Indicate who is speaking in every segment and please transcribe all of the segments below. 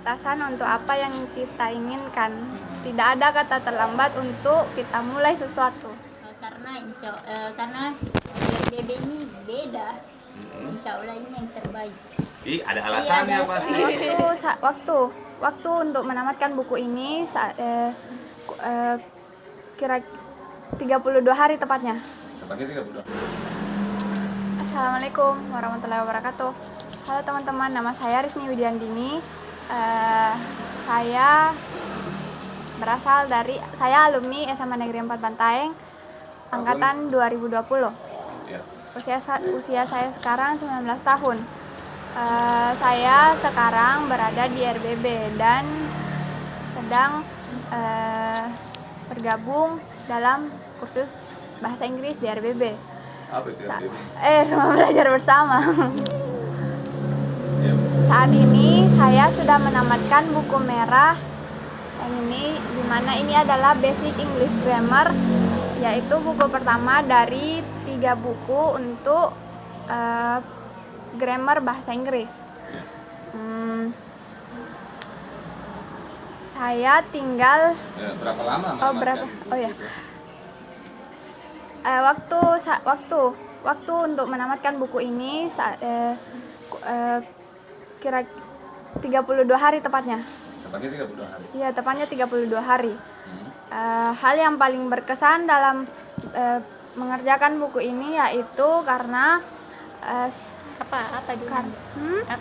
Speaker 1: batasan untuk apa yang kita inginkan. Tidak ada kata terlambat untuk kita mulai sesuatu.
Speaker 2: Karena BB ini beda. Insya Allah ini yang terbaik.
Speaker 3: Ada alasannya
Speaker 2: Iya, ada
Speaker 3: pasti.
Speaker 1: Waktu untuk menamatkan buku ini kira 32 hari tepatnya.
Speaker 3: Tepatnya 32.
Speaker 1: Assalamualaikum warahmatullahi wabarakatuh. Halo teman-teman, nama saya Risni Widiandini. Saya alumni SMA Negeri 4 Bantaeng, angkatan 2020.
Speaker 3: Ya.
Speaker 1: Usia saya sekarang 19 tahun. Saya sekarang berada di RBB dan sedang tergabung dalam kursus bahasa Inggris di RBB.
Speaker 3: Apa itu RBB?
Speaker 1: Rumah belajar bersama.
Speaker 3: Ya.
Speaker 1: Saat ini saya sudah menamatkan buku merah yang ini, dimana ini adalah Basic English Grammar, yaitu buku pertama dari 3 buku untuk grammar bahasa Inggris. Saya tinggal
Speaker 3: berapa lama
Speaker 1: berapa?
Speaker 3: buku
Speaker 1: Oh ya.
Speaker 3: itu?
Speaker 1: Waktu untuk menamatkan buku ini kira 32 hari tepatnya.
Speaker 3: Tepatnya 32 hari.
Speaker 1: Iya, tepatnya 32 hari. Hal yang paling berkesan dalam mengerjakan buku ini yaitu karena
Speaker 2: Apa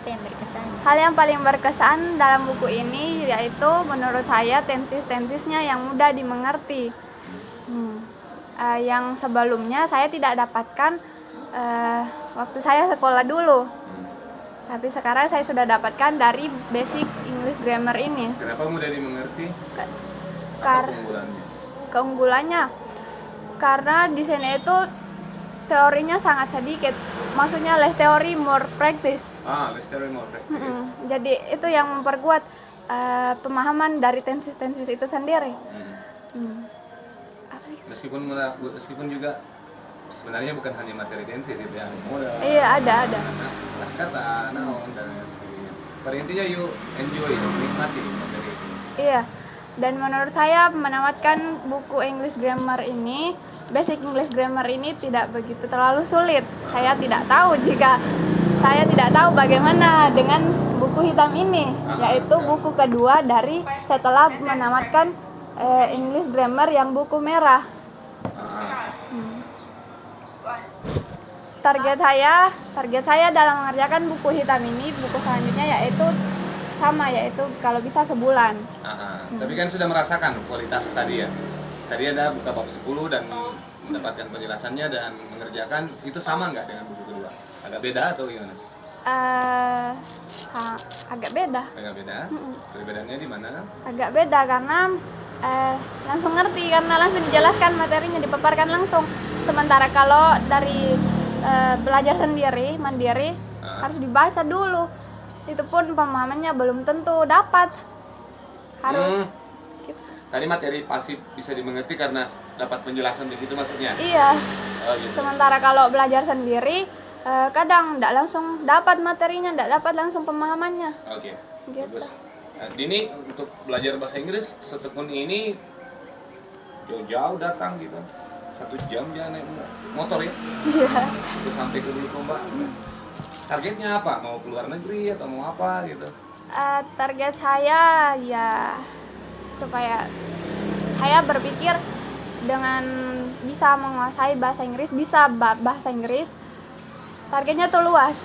Speaker 2: yang berkesan?
Speaker 1: hal yang paling berkesan dalam buku ini yaitu menurut saya tensis-tensisnya yang mudah dimengerti. Yang sebelumnya saya tidak dapatkan waktu saya sekolah dulu. Tapi sekarang saya sudah dapatkan dari Basic English Grammar ini.
Speaker 3: Kenapa mudah dimengerti?
Speaker 1: Apa keunggulannya? Karena di sini itu teorinya sangat sedikit. Maksudnya less theory, more practice.
Speaker 3: Less theory, more practice.
Speaker 1: Jadi itu yang memperkuat pemahaman dari tensis-tensis itu sendiri.
Speaker 3: Meskipun juga sebenarnya bukan hanya materi tensis itu yang modal.
Speaker 1: Iya, ada.
Speaker 3: Kelas kata, naon dan sebagainya. Pada intinya you enjoy, nikmati materi itu.
Speaker 1: Iya. Dan menurut saya menamatkan buku English Grammar ini, Basic English Grammar ini tidak begitu terlalu sulit. Saya tidak tahu bagaimana dengan buku hitam ini, yaitu buku kedua dari setelah menamatkan English Grammar yang buku merah. Target saya dalam mengerjakan buku hitam ini, buku selanjutnya yaitu kalau bisa sebulan.
Speaker 3: Tapi kan sudah merasakan kualitas tadi ya. Tadi ada buka bab 10 dan mendapatkan penjelasannya dan mengerjakan, itu sama nggak dengan buku kedua? Agak beda atau gimana?
Speaker 1: Agak beda.
Speaker 3: Perbedaannya di mana?
Speaker 1: Agak beda karena langsung ngerti, karena langsung dijelaskan materinya, dipaparkan langsung. Sementara kalau dari belajar sendiri, mandiri, harus dibaca dulu. Itu pun pemahamannya belum tentu dapat. Harus.
Speaker 3: Tadi materi pasti bisa dimengerti karena dapat penjelasan begitu maksudnya?
Speaker 1: Iya.
Speaker 3: Gitu.
Speaker 1: Sementara kalau belajar sendiri, kadang tidak langsung dapat materinya, tidak dapat langsung pemahamannya.
Speaker 3: Oke.
Speaker 1: Gitu.
Speaker 3: Bagus. Dini untuk belajar bahasa Inggris setekun ini jauh-jauh datang gitu. 1 jam jalan naik motor ya?
Speaker 1: Iya.
Speaker 3: Itu sampai ke Bulukumba. Targetnya apa? Mau keluar negeri atau mau apa gitu?
Speaker 1: Target saya ya supaya saya berpikir dengan bisa menguasai bahasa Inggris, bahasa Inggris, targetnya tuh luas.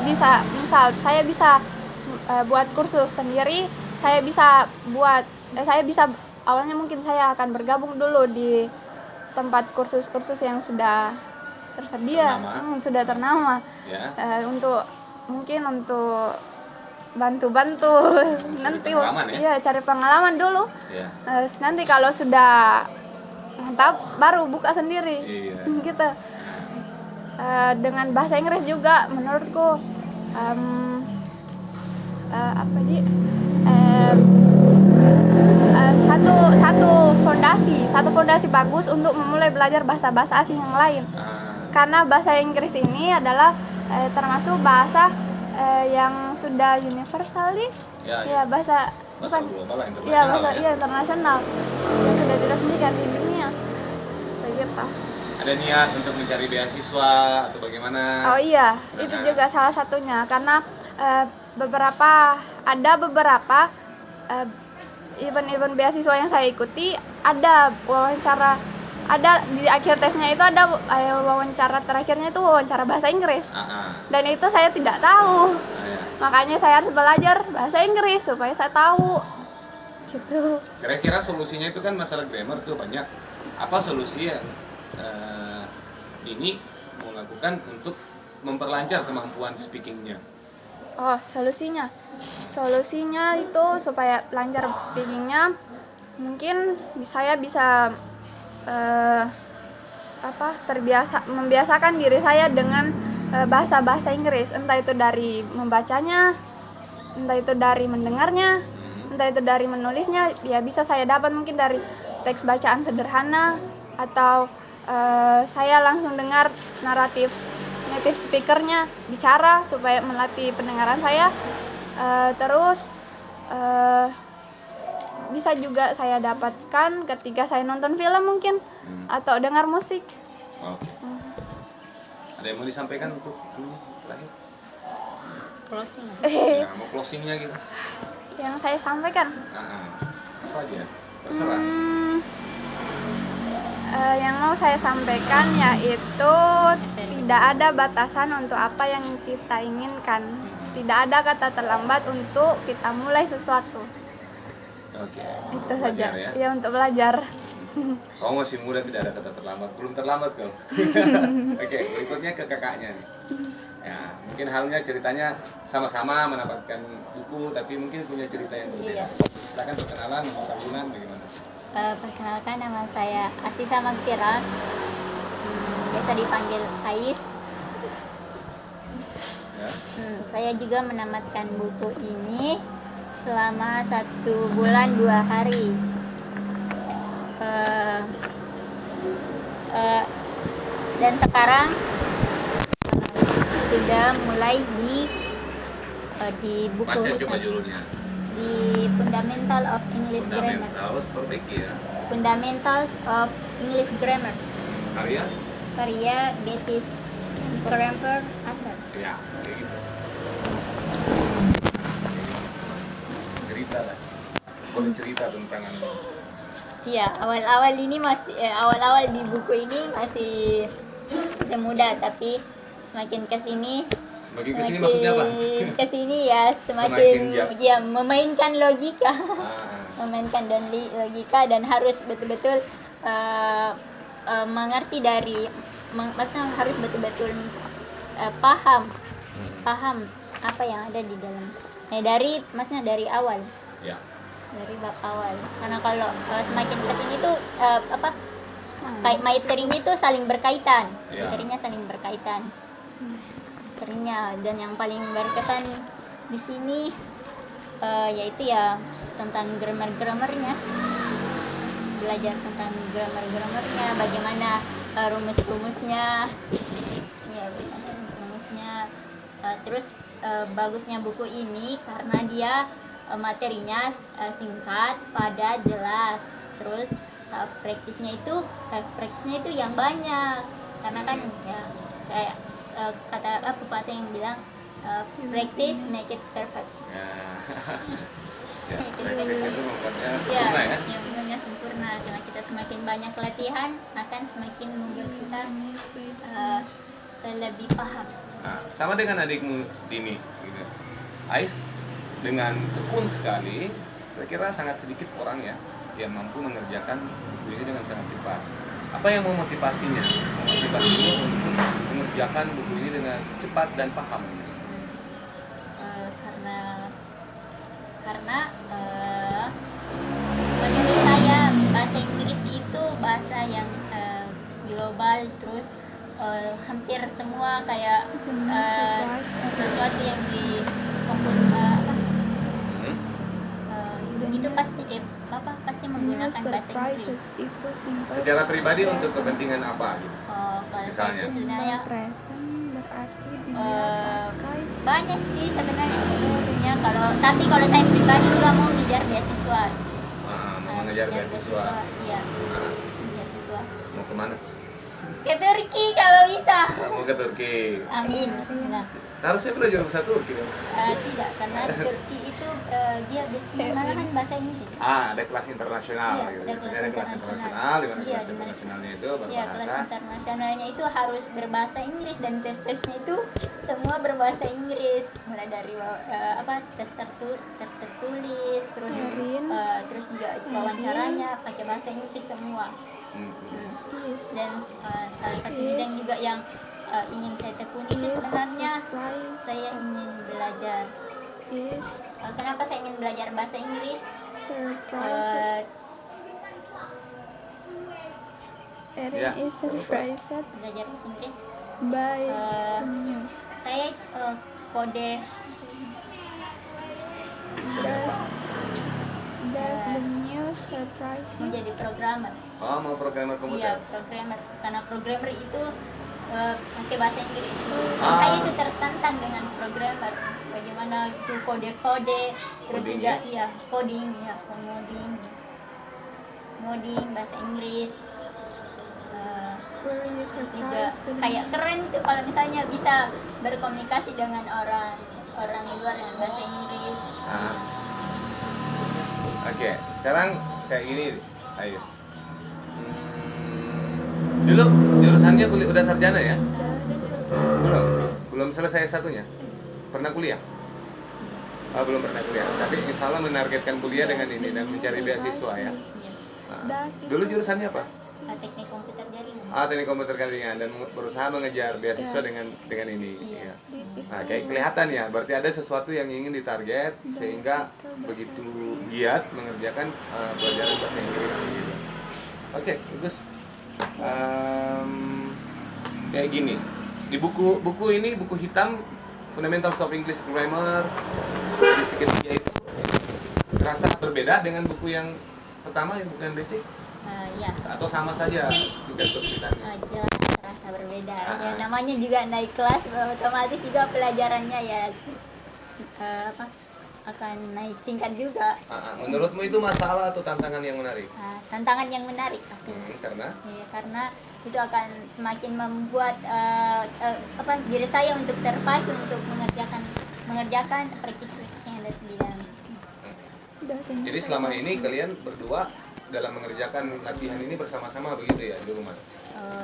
Speaker 1: Misal saya bisa buat kursus sendiri, awalnya mungkin saya akan bergabung dulu di tempat kursus-kursus yang sudah tersedia, sudah ternama,
Speaker 3: ya.
Speaker 1: untuk bantu nanti cari pengalaman dulu.
Speaker 3: Ya.
Speaker 1: Nanti kalau sudah mantap baru buka sendiri.
Speaker 3: Iya.
Speaker 1: Gitu. Dengan bahasa Inggris juga menurutku satu fondasi bagus untuk memulai belajar bahasa-bahasa asing yang lain. Karena bahasa Inggris ini adalah termasuk bahasa yang sudah universal nih.
Speaker 3: Ya,
Speaker 1: Ya, bahasa
Speaker 3: bahasa
Speaker 1: bukan.
Speaker 3: global lah,
Speaker 1: Iya,
Speaker 3: internasional
Speaker 1: bahasa
Speaker 3: ya.
Speaker 1: iya internasional. Yang sudah diresmikan di dunia. Begitu.
Speaker 3: Ada niat untuk mencari beasiswa atau bagaimana?
Speaker 1: Oh iya, itu juga salah satunya karena ada beberapa eh, event-event beasiswa yang saya ikuti, ada wawancara, ada di akhir tesnya itu ada wawancara terakhirnya itu wawancara bahasa Inggris. Dan itu saya tidak tahu.
Speaker 3: Ya.
Speaker 1: Makanya saya harus belajar bahasa Inggris supaya saya tahu. Gitu.
Speaker 3: Kira-kira solusinya itu kan masalah grammar tuh banyak. Apa solusi yang ini mau lakukan untuk memperlancar kemampuan speakingnya?
Speaker 1: Oh, solusinya itu supaya lancar speakingnya, mungkin saya bisa membiasakan diri saya dengan bahasa Inggris, entah itu dari membacanya, entah itu dari mendengarnya, entah itu dari menulisnya. Ya bisa saya dapat mungkin dari teks bacaan sederhana, atau saya langsung dengar naratif native speakernya bicara supaya melatih pendengaran saya. Terus bisa juga saya dapatkan ketika saya nonton film mungkin, atau dengar musik.
Speaker 3: Oke. Ada yang mau disampaikan untuk ini terakhir?
Speaker 2: Closing.
Speaker 3: Ya, mau closingnya gitu.
Speaker 1: Yang saya sampaikan.
Speaker 3: Apa aja? Terserah.
Speaker 1: Yang mau saya sampaikan yaitu tidak ada batasan untuk apa yang kita inginkan. Tidak ada kata terlambat untuk kita mulai sesuatu.
Speaker 3: Oke.
Speaker 1: Itu saja.
Speaker 3: Ya.
Speaker 1: Ya, untuk belajar.
Speaker 3: Kamu masih muda, tidak ada kata terlambat. Belum terlambat kau. Oke, berikutnya ke kakaknya nih. Ya, mungkin halnya ceritanya sama-sama mendapatkan buku, tapi mungkin punya cerita yang berbeda.
Speaker 2: Iya.
Speaker 3: Silakan perkenalan, nomor tabungan, bagaimana?
Speaker 2: Perkenalkan, nama saya Asisa Magtira, biasa dipanggil Ais.
Speaker 3: Ya.
Speaker 2: Saya juga menamatkan buku ini selama 1 bulan 2 hari. Dan sekarang sudah mulai di buku
Speaker 3: Baca coba judulnya.
Speaker 2: di Fundamental of English Grammar.
Speaker 3: Fundamentals, perbaiki ya.
Speaker 2: Fundamentals of English Grammar. Karya Betis Cramper Asar.
Speaker 3: Ya, kayak gitu. Cerita lah. Boleh cerita tentang
Speaker 2: Iya, awal-awal di buku ini masih muda, tapi semakin kesini
Speaker 3: maksudnya apa?
Speaker 2: Kesini ya semakin
Speaker 3: Semakin
Speaker 2: ya memainkan logika, memainkan logika, dan harus betul-betul mengerti maksudnya harus betul-betul paham apa yang ada di dalam. Maksudnya dari awal.
Speaker 3: Ya.
Speaker 2: Dari bab awal. Karena kalau semakin kesini tuh materinya itu saling berkaitan.
Speaker 3: Ya.
Speaker 2: Materinya saling berkaitan. Dan yang paling berkesan di sini yaitu ya tentang grammar-grammarnya. Belajar tentang grammar-grammarnya, bagaimana rumus-rumusnya. Ya, bagaimana rumus-rumusnya. Terus bagusnya buku ini karena dia materinya singkat, padat, jelas. Terus praktisnya itu yang banyak. Karena kan ya kayak kata pepatah yang bilang practice make it perfect.
Speaker 3: Ya, practice itu membuatnya sempurna ya.
Speaker 2: Yang membuatnya sempurna. Karena kita semakin banyak latihan akan semakin membuat kita lebih paham.
Speaker 3: Nah, sama dengan adikmu Dini, gitu. Ais dengan tekun sekali, saya kira sangat sedikit orang ya yang mampu mengerjakan buku ini dengan sangat cepat. Apa yang memotivasinya? Memotivasinya untuk mengerjakan buku ini dengan cepat dan paham.
Speaker 2: Karena menurut saya bahasa Inggris itu bahasa yang global, terus hampir semua kayak sesuatu yang itu pasti menggunakan bahasa Inggris.
Speaker 3: Secara pribadi untuk kepentingan apa gitu?
Speaker 2: saya
Speaker 3: Misalnya?
Speaker 2: tuh sebenarnya
Speaker 1: Present berarti dia
Speaker 2: Eh,
Speaker 1: pakai
Speaker 2: banyak sih sebenarnya ilmunya tapi kalau saya pribadi juga mau ngejar beasiswa.
Speaker 3: Mau mengejar beasiswa.
Speaker 2: Iya,
Speaker 3: Ah,
Speaker 2: beasiswa.
Speaker 3: mau kemana?
Speaker 2: Ke Turki kalau bisa.
Speaker 3: Mau ke Turki.
Speaker 2: Amin, bismillah.
Speaker 3: Harusnya belajar bahasa Turki dong.
Speaker 2: Tidak, karena Turki itu dia biasanya malahan bahasa Inggris.
Speaker 3: Ada kelas internasional
Speaker 2: Iya,
Speaker 3: gitu.
Speaker 2: ada
Speaker 3: Biasanya
Speaker 2: kelas
Speaker 3: ada kelas internasional, di mana
Speaker 2: Iya,
Speaker 3: kelas
Speaker 2: di mana-
Speaker 3: internasionalnya itu
Speaker 2: Ya, kelas
Speaker 3: berbahasa.
Speaker 2: internasionalnya itu harus berbahasa Inggris dan tes-tesnya itu semua berbahasa Inggris. Mulai dari tes tertulis, terus
Speaker 1: Darin.
Speaker 2: terus juga wawancaranya pakai bahasa Inggris semua.
Speaker 3: Hmm.
Speaker 1: Yes.
Speaker 2: Dan salah satu bidang juga yang ingin saya tekuni itu sebenarnya
Speaker 1: Surprise.
Speaker 2: saya ingin belajar.
Speaker 1: Is
Speaker 2: Kenapa saya ingin belajar bahasa Inggris?
Speaker 1: surprised. Erin
Speaker 3: Ya.
Speaker 1: is surprised
Speaker 2: Belajar bahasa Inggris.
Speaker 1: by
Speaker 2: Eh,
Speaker 1: the news.
Speaker 2: Saya kode
Speaker 1: Does the news surprise
Speaker 2: mau
Speaker 1: you?
Speaker 2: jadi programmer.
Speaker 3: Oh, mau programmer
Speaker 2: Iya,
Speaker 3: komputer.
Speaker 2: programmer. Karena programmer itu pakai bahasa Inggris.
Speaker 3: Ah.
Speaker 2: Saya itu tertantang dengan programmer. Bagaimana itu kode-kode, terus
Speaker 3: Coding
Speaker 2: juga
Speaker 3: ya?
Speaker 2: coding, ngoding bahasa Inggris.
Speaker 1: Were you
Speaker 2: Juga
Speaker 1: surprised with
Speaker 2: kayak keren tuh kalau misalnya bisa berkomunikasi dengan orang luar dengan bahasa Inggris.
Speaker 3: Ah. Oke, sekarang kayak gini, Ais. Dulu jurusannya udah sarjana ya? Belum selesai satunya. Pernah kuliah? Oh, belum pernah kuliah. Tapi insya Allah menargetkan kuliah dengan ini dan mencari beasiswa ya.
Speaker 2: Iya.
Speaker 3: Nah, dulu jurusannya apa?
Speaker 2: Teknik komputer jaringan.
Speaker 3: Teknik komputer jaringan dan berusaha mengejar beasiswa dengan ini.
Speaker 2: Iya.
Speaker 3: Ya. Nah, kayak kelihatan ya, berarti ada sesuatu yang ingin ditarget sehingga begitu giat mengerjakan pelajaran bahasa Inggris gitu. Oke, bagus. Kayak gini. Di buku ini buku hitam Fundamentals of English Grammar edisi ketiga itu terasa berbeda dengan buku yang pertama yang bukan basic
Speaker 2: Iya.
Speaker 3: atau sama saja tingkat kesulitannya.
Speaker 2: Jelas terasa berbeda. Ya,
Speaker 3: Ah.
Speaker 2: namanya juga naik kelas, otomatis juga pelajarannya ya akan naik tingkat juga.
Speaker 3: Menurutmu itu masalah atau tantangan yang menarik?
Speaker 2: Tantangan yang menarik pastinya.
Speaker 3: Karena
Speaker 2: Ya, karena itu akan semakin membuat diri saya untuk terpacu untuk mengerjakan practice yang ada di dalam.
Speaker 3: jadi selama ini kalian berdua dalam mengerjakan latihan ini bersama-sama begitu ya di rumah?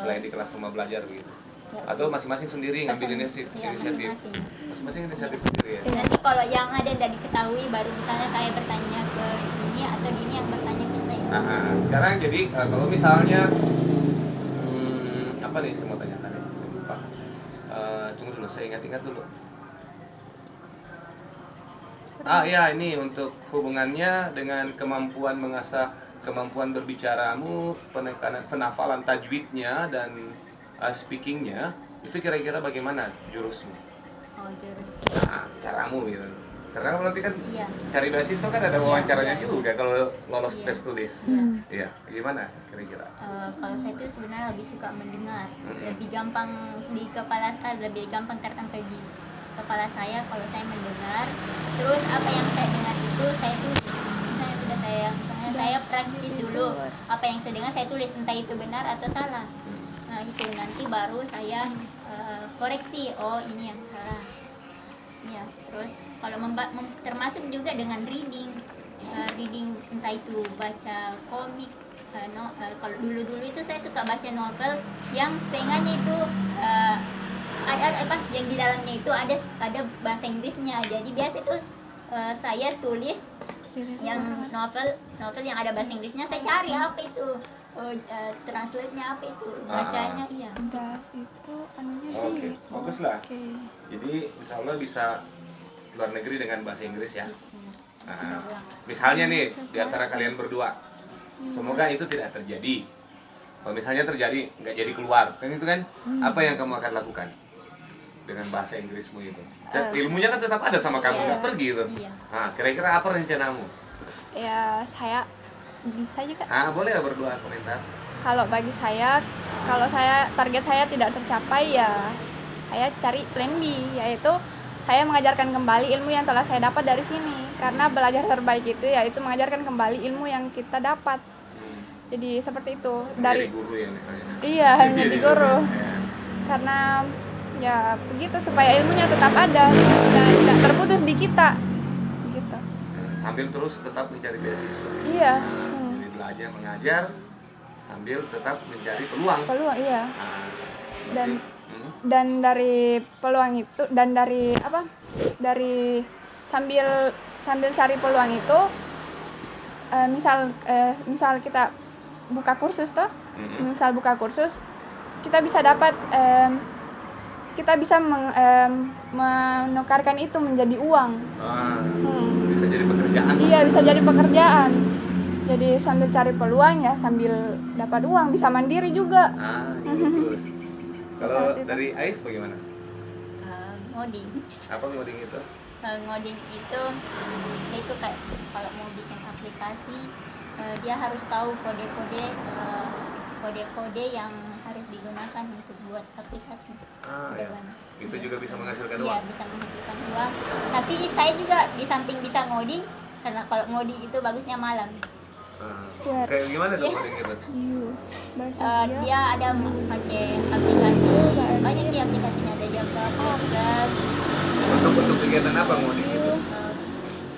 Speaker 3: Selain di kelas rumah belajar begitu?
Speaker 2: Ya,
Speaker 3: Atau masing-masing sendiri ngambil
Speaker 2: Iya,
Speaker 3: inisiatif?
Speaker 2: masing-masing.
Speaker 3: Masing-masing inisiatif sendiri ya?
Speaker 2: Nanti kalau yang ada tidak diketahui baru misalnya saya bertanya ke ini atau ini yang bertanya ke saya.
Speaker 3: Sekarang jadi kalau misalnya apa nih saya mau tanyakan ya? Saya lupa. Tunggu dulu, saya ingat-ingat dulu. Ya ini untuk hubungannya dengan kemampuan mengasah kemampuan berbicaramu, penafalan tajwidnya dan speakingnya, itu kira-kira bagaimana jurusmu?
Speaker 2: Jurus.
Speaker 3: Caramu gitu. Karena kalau nanti kan
Speaker 2: Iya.
Speaker 3: cari beasiswa kan ada wawancaranya
Speaker 2: Iya.
Speaker 3: juga kalau lolos
Speaker 2: Iya.
Speaker 3: tes tulis.
Speaker 2: Iya.
Speaker 3: Iya, gimana kira-kira?
Speaker 2: Kalau saya itu sebenarnya lebih suka mendengar,
Speaker 3: Mm-mm.
Speaker 2: lebih gampang di kepala saya, lebih gampang tertampil di kepala saya kalau saya mendengar. Terus apa yang saya dengar itu saya tulis. Misalnya saya praktis dulu apa yang saya dengar saya tulis, entah itu benar atau salah. Nah itu nanti baru saya koreksi, oh ini yang salah. Ya, terus kalau termasuk juga dengan reading, entah itu baca komik. Kalau dulu itu saya suka baca novel yang setengahnya itu ada yang di dalamnya itu ada bahasa Inggrisnya. Jadi biasa itu saya tulis yang novel yang ada bahasa Inggrisnya, saya cari apa itu translate-nya apa itu bacanya. Iya.
Speaker 1: Das itu anunya
Speaker 3: Oke,
Speaker 1: di-
Speaker 3: bagus lah.
Speaker 1: Oke.
Speaker 3: Jadi insya Allah bisa luar negeri dengan bahasa Inggris ya.
Speaker 2: Bisa.
Speaker 3: Misalnya nih di antara kalian berdua, semoga itu tidak terjadi. Kalau misalnya terjadi nggak jadi keluar, kan itu kan apa yang kamu akan lakukan dengan bahasa Inggrismu itu? Dan ilmunya kan tetap ada sama kamu,
Speaker 2: Iya.
Speaker 3: nggak pergi itu.
Speaker 2: Iya.
Speaker 3: Kira-kira apa rencanamu?
Speaker 1: Ya saya bisa juga.
Speaker 3: Boleh lah berdua komentar.
Speaker 1: Kalau bagi saya kalau target saya tidak tercapai, ya saya cari plan B, yaitu saya mengajarkan kembali ilmu yang telah saya dapat dari sini. Karena belajar terbaik itu yaitu mengajarkan kembali ilmu yang kita dapat. Jadi seperti itu.
Speaker 3: Dari guru ya misalnya.
Speaker 1: Iya, menjadi guru.
Speaker 3: Ya.
Speaker 1: Karena ya begitu, supaya ilmunya tetap ada dan tidak terputus di kita. Gitu.
Speaker 3: Sambil terus tetap mencari beasiswa.
Speaker 1: Iya.
Speaker 3: Jadi belajar mengajar sambil tetap mencari peluang.
Speaker 1: Peluang, iya.
Speaker 3: Nah,
Speaker 1: Dan-
Speaker 3: berarti,
Speaker 1: Dan dari peluang itu, dan dari dari sambil cari peluang itu, misal kita buka kursus toh, misal buka kursus, kita bisa dapat kita bisa menukarkan itu menjadi uang.
Speaker 3: bisa jadi pekerjaan.
Speaker 1: Iya, bisa jadi pekerjaan. Jadi sambil cari peluang ya sambil dapat uang, bisa mandiri juga.
Speaker 3: Bagus. Kalau
Speaker 1: Seperti itu.
Speaker 3: dari Ais bagaimana?
Speaker 2: Ngoding.
Speaker 3: Apa ngoding itu?
Speaker 2: Ngoding itu kayak kalau mau bikin aplikasi, dia harus tahu kode-kode yang harus digunakan untuk buat aplikasi.
Speaker 3: Ya. Itu juga bisa menghasilkan
Speaker 2: Iya,
Speaker 3: uang.
Speaker 2: bisa menghasilkan uang. Tapi saya juga di samping bisa ngoding, karena kalau ngoding itu bagusnya malam.
Speaker 1: Biar-
Speaker 3: Kayak gimana tuh
Speaker 2: Iya.
Speaker 3: ngoding itu?
Speaker 2: Dia ada pakai aplikasi, banyak sih aplikasinya, ada Java, Postgres.
Speaker 3: Untuk kegiatan apa ngoding itu?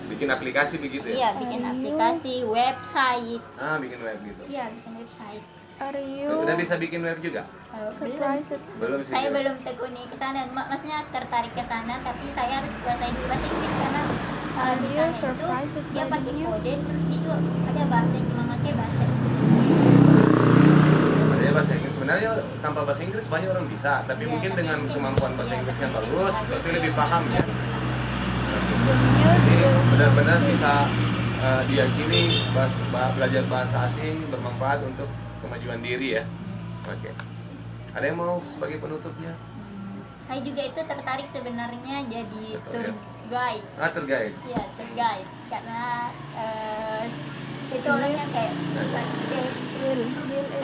Speaker 3: Bikin aplikasi begitu ya?
Speaker 2: Iya, bikin aplikasi, website.
Speaker 3: Bikin web gitu.
Speaker 2: Iya, bikin website.
Speaker 1: Are you
Speaker 3: Udah bisa bikin web juga?
Speaker 2: Belum.
Speaker 1: surprised?
Speaker 3: Belum sih.
Speaker 2: Saya belum tekuni ke sana, maksudnya tertarik ke sana, tapi saya harus kuasai dulu bahasa Inggris karena di
Speaker 1: Dia
Speaker 2: sana itu
Speaker 1: surprised
Speaker 2: dia
Speaker 1: by
Speaker 2: pakai
Speaker 1: the news.
Speaker 2: kode, terus itu ada bahasa yang memakai bahasa Inggris.
Speaker 3: Sebenarnya bahasa Inggris sebenarnya tanpa bahasa Inggris banyak orang bisa, tapi
Speaker 2: Iya,
Speaker 3: mungkin
Speaker 2: tapi
Speaker 3: dengan
Speaker 2: mungkin
Speaker 3: kemampuan bahasa
Speaker 2: iya,
Speaker 3: Inggris yang
Speaker 2: bahasa Inggris
Speaker 3: bagus,
Speaker 2: yang
Speaker 3: pasti
Speaker 2: bagus,
Speaker 3: lebih
Speaker 2: iya,
Speaker 3: paham
Speaker 2: iya.
Speaker 3: ya.
Speaker 1: The news
Speaker 3: Jadi
Speaker 1: will-
Speaker 3: benar-benar bisa diyakini belajar bahasa asing bermanfaat untuk kemajuan diri ya. Oke. Ada yang mau sebagai penutupnya?
Speaker 2: Saya juga itu tertarik sebenarnya jadi
Speaker 3: Betul,
Speaker 2: tour
Speaker 3: ya.
Speaker 2: guide.
Speaker 3: Tour guide.
Speaker 2: Iya, tour guide. Karena saya itu orangnya kayak suka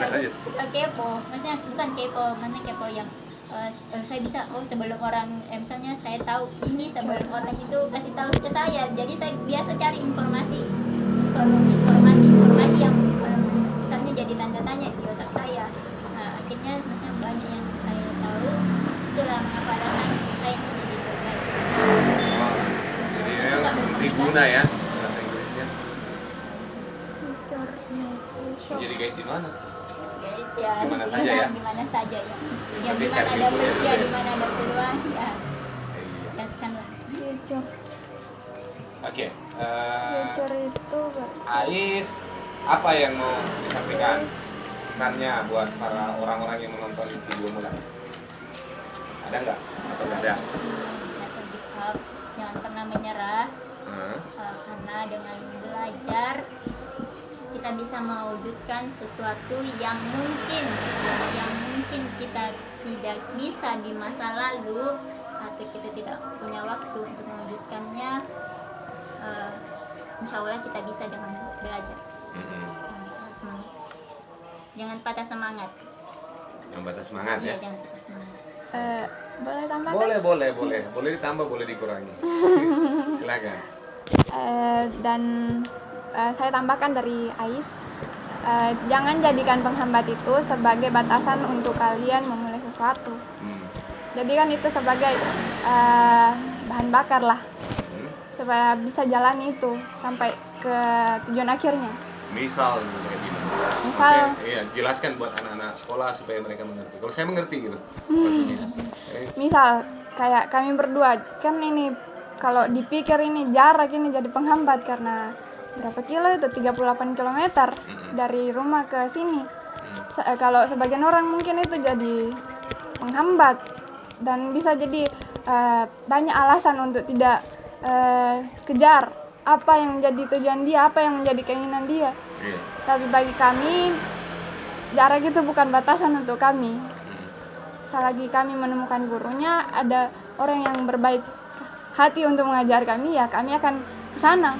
Speaker 3: Lanjut.
Speaker 2: suka kepo. Maksudnya bukan kepo, maksudnya kepo yang saya bisa, sebelum orang, misalnya saya tahu ini sebelum orang itu kasih tahu ke saya. Jadi saya biasa cari informasi yang misalnya jadi tanda tanya di otak saya. Nah, akhirnya maksudnya banyak yang saya tahu. Itulah mengapa alasan saya menjadi tour guide.
Speaker 3: Jadi
Speaker 2: Saya suka berkomunikasi.
Speaker 3: diguna ya bahasa Inggrisnya.
Speaker 1: Shop.
Speaker 3: Jadi guide di mana?
Speaker 2: Guide ya,
Speaker 3: Di mana saja ya?
Speaker 2: di mana saja ya. Yang
Speaker 3: Tapi
Speaker 2: di mana
Speaker 3: kan
Speaker 2: ada
Speaker 3: gitu ya,
Speaker 2: peluang,
Speaker 3: gitu ya.
Speaker 2: di mana ada peluang ya
Speaker 3: Iya.
Speaker 2: gaskanlah.
Speaker 1: Future.
Speaker 3: Oke.
Speaker 1: Future itu
Speaker 3: Ais, apa yang mau disampaikan pesannya buat para orang-orang yang menonton video mulai? Ada nggak? Atau nggak ada?
Speaker 2: Never give up, jangan pernah menyerah, karena dengan belajar kita bisa mewujudkan sesuatu yang mungkin kita tidak bisa di masa lalu atau kita tidak punya waktu untuk mewujudkannya. Insya Allah kita bisa dengan belajar. Jangan patah semangat.
Speaker 3: Yang batas semangat
Speaker 2: Iya,
Speaker 3: ya?
Speaker 2: jangan patah semangat.
Speaker 1: boleh tambahkan?
Speaker 3: Boleh ditambah, boleh dikurangi. Silakan.
Speaker 1: Dan saya tambahkan dari Ais, jangan jadikan penghambat itu sebagai batasan untuk kalian memulai sesuatu. Jadikan itu sebagai bahan bakar lah, supaya bisa jalan itu sampai ke tujuan akhirnya.
Speaker 3: Misal kayak gimana?
Speaker 1: Misal,
Speaker 3: Maksudnya, iya, jelaskan buat anak-anak sekolah supaya mereka mengerti. Kalau saya mengerti gitu. Maksudnya.
Speaker 1: misal kayak kami berdua kan ini, kalau dipikir ini jarak ini jadi penghambat karena berapa kilo itu, 38 km dari rumah ke sini. Kalau sebagian orang mungkin itu jadi penghambat dan bisa jadi banyak alasan untuk tidak kejar apa yang menjadi tujuan dia, apa yang menjadi keinginan dia.
Speaker 3: Iya.
Speaker 1: Tapi bagi kami jarak itu bukan batasan untuk kami. Selagi kami menemukan gurunya, ada orang yang berbaik hati untuk mengajar kami, ya kami akan ke sana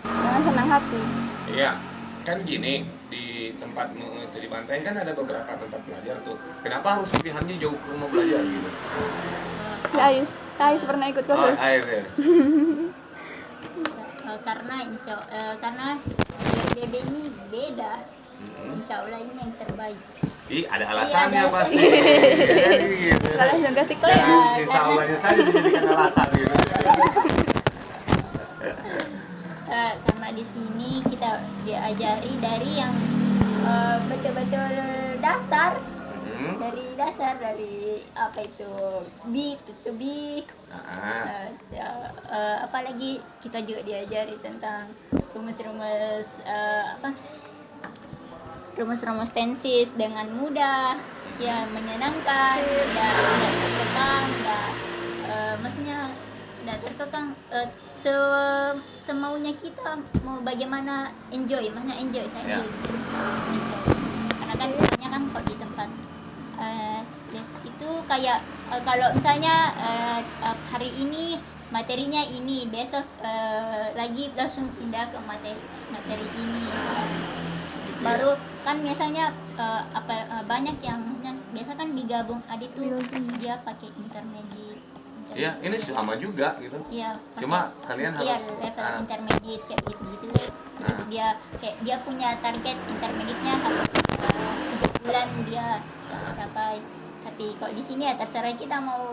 Speaker 1: dengan senang hati.
Speaker 3: Iya, kan gini, di tempat pantai kan ada beberapa tempat belajar tuh. Kenapa harus pilihannya jauh ke rumah belajar gitu?
Speaker 1: Ais pernah ikut
Speaker 3: Oh,
Speaker 1: kursus.
Speaker 3: air ya.
Speaker 2: Karena BB ini beda. Insya Allah ini yang terbaik.
Speaker 3: Ih, ada alasannya
Speaker 2: Iya, ada
Speaker 3: pasti. Gitu.
Speaker 1: Kalau langsung kasih klaim.
Speaker 3: Jangan insya Allahnya saja dijadikan alasan gitu.
Speaker 2: Karena di sini kita diajari dari yang betul-betul dasar, dari apa itu B to B. Apalagi kita juga diajari tentang rumus-rumus tensis dengan mudah, ya menyenangkan, tidak terkekang, maksudnya tidak terkekang, semaunya kita mau bagaimana enjoy, maksudnya enjoy saya di sini. Enjoy. Karena kan biasanya kan kalau di tempat les itu kayak kalau misalnya hari ini materinya ini, besok lagi langsung pindah ke materi ini. Baru kan biasanya banyak yang biasa kan digabung tuh dia pakai intermediate.
Speaker 3: Iya, ini sama juga gitu.
Speaker 2: Iya.
Speaker 3: Cuma kalian harus
Speaker 2: level intermediate kayak gitu. Terus dia punya target intermediate-nya 3 bulan dia capai. Tapi kalau di sini ya terserah kita mau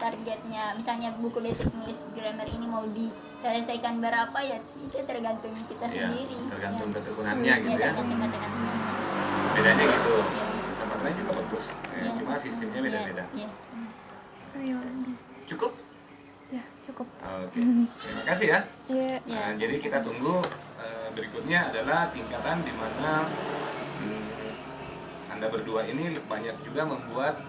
Speaker 2: targetnya, misalnya buku basic English grammar ini mau diselesaikan berapa ya itu tergantung kita sendiri.
Speaker 3: Tergantung ketekunannya gitu ya.
Speaker 2: Tergantung ketekunannya.
Speaker 3: Bedanya gitu.
Speaker 2: Ya.
Speaker 3: Tempat lain juga bagus.
Speaker 2: Ya.
Speaker 3: Cuma sistemnya beda-beda.
Speaker 2: Yes.
Speaker 1: Ayo.
Speaker 3: Cukup?
Speaker 1: Ya, cukup.
Speaker 3: Oke. Terima kasih ya.
Speaker 1: Iya.
Speaker 3: Nah, jadi kita tunggu berikutnya adalah tingkatan di mana Anda berdua ini banyak juga membuat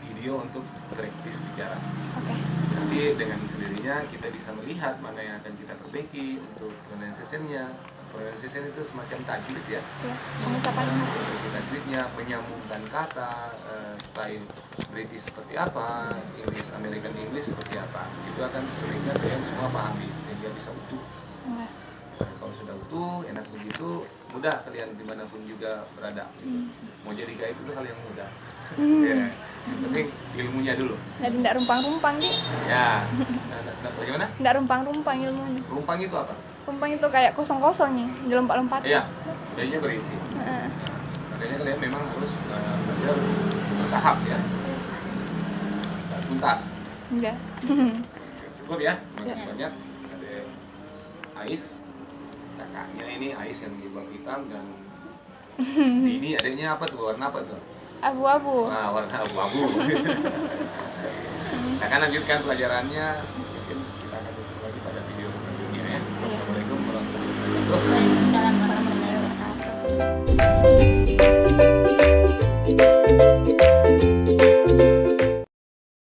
Speaker 3: video untuk praktis bicara.
Speaker 1: Oke.
Speaker 3: Nanti dengan sendirinya kita bisa melihat mana yang akan kita perbaiki untuk pronunciation-nya. Pronunciation itu semacam tajwid ya.
Speaker 1: Ya, pengucapan hati.
Speaker 3: Tajwidnya, menyambungkan kata, style British seperti apa, English American English seperti apa. Itu akan seringnya kalian semua pahami sehingga bisa utuh.
Speaker 1: Enggak.
Speaker 3: Kalau sudah utuh, enak begitu, mudah kalian dimanapun juga berada. Mau jadi guide itu hal yang mudah. Ya, yang penting ilmunya dulu.
Speaker 1: Jadi enggak rumpang-rumpang deh.
Speaker 3: Ya, bagaimana?
Speaker 1: Enggak rumpang-rumpang ilmunya.
Speaker 3: Rumpang itu apa?
Speaker 1: Rumpang itu kayak kosong-kosongnya, dilompat-lompat.
Speaker 3: Iya, sebenarnya berisi. Makanya kalian memang harus belajar bertahap ya. Dan tuntas.
Speaker 1: Enggak.
Speaker 3: Cukup ya, terima kasih banyak. Ada Ais, kakaknya ini Ais yang jilbab hitam, dan ini adiknya apa tuh, warna apa tuh?
Speaker 1: Abu-abu.
Speaker 3: Nah, warna abu-abu. Kita akan lanjutkan pelajarannya, mungkin kita akan bertemu lagi pada video